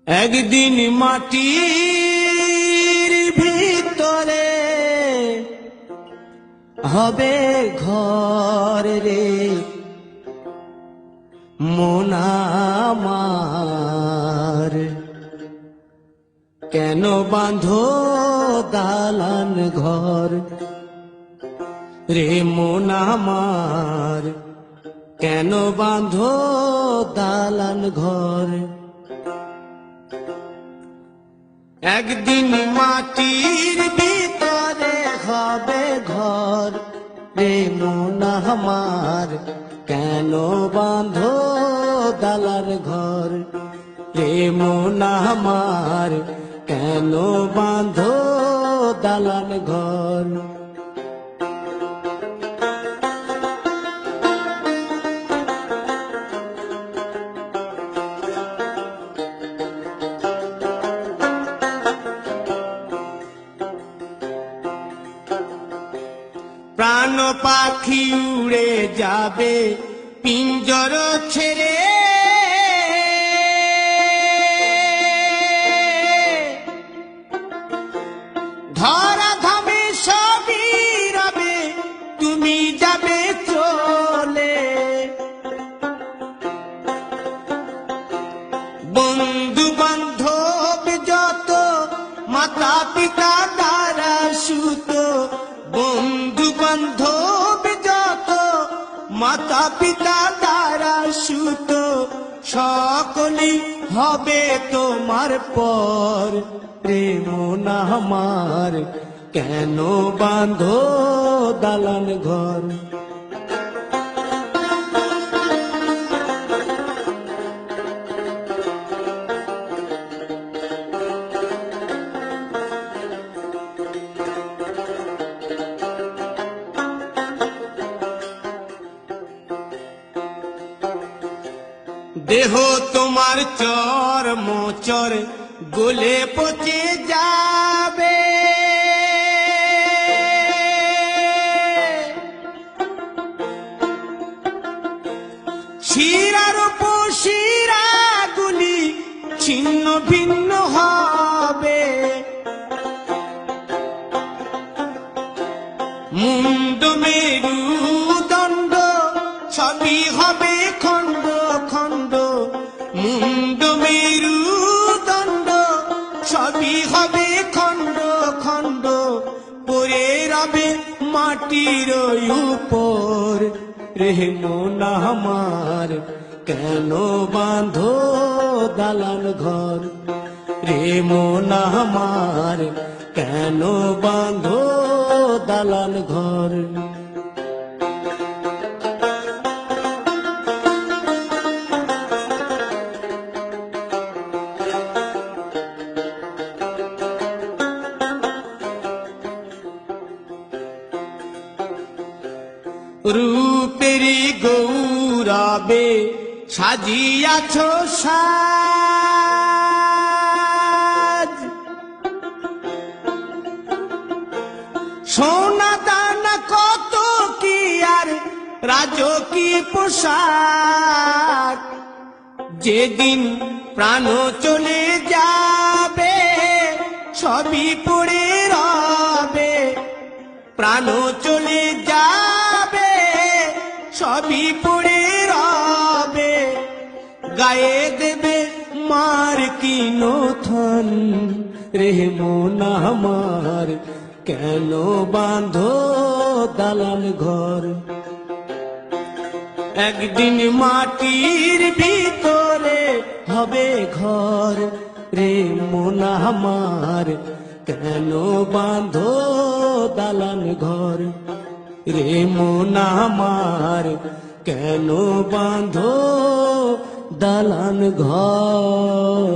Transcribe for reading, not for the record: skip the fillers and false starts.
একদিন মাটির ভিতরে হবে ঘর রে মন আমার, কেন বাঁধো দালান ঘর রে মন আমার, কেন বাঁধো দালান ঘর। একদিন মাটির ভিতরে হবে ঘর রে মন আমার, কেন বাঁধো দালান ঘর রে মন আমার, কেন বাঁধো দালান ঘর। প্রাণ পাখি উড়ে যাবে পিঞ্জর ছেড়ে, ধরা ধামে সবই রবে তুমি যাবে চলে। বন্ধু বান্ধব যত মাতা পিতা দ্বারা সুত, বন্ধু বান্ধব যত মাতা পিতা দ্বারা সুত, সকলেই হবে তোমার পর রে মন আমার, কেন বাঁধো দালান ঘর। দেহ তোমার চর মোচর গলে পচে যাবে, শিরার উপশিরা গুলি ছিন্ন ভিন্ন হবে। মুন্ড মেরুদণ্ড সবই হবে খণ্ড খণ্ড, মুন্ড মেরুদণ্ড সবই হবে খণ্ড খণ্ড, পড়ে রবে মাটির উপর রে মন আমার, কেন বাঁধো দালান ঘর রে মন আমার, কেন বাঁধো দালান ঘর। রূপেরি গৌরবে সাজিয়াছ সাজ, সোনা দানা কত কি আর রাজকীয় পোশাক। যেদিন প্রাণ চলে যাবে সবই পড়ে রবে, প্রাণ চলে যাবে সবই পড়ে রবে, গায়ে দেবে মার কি নথন রে মন আমার, কেন বাঁধো দালান ঘর। একদিন মাটির ভিতরে হবে ঘর রে মন আমার, কেন বাঁধো দালান ঘর রে মন আমার, কেন বাঁধো দালান ঘর।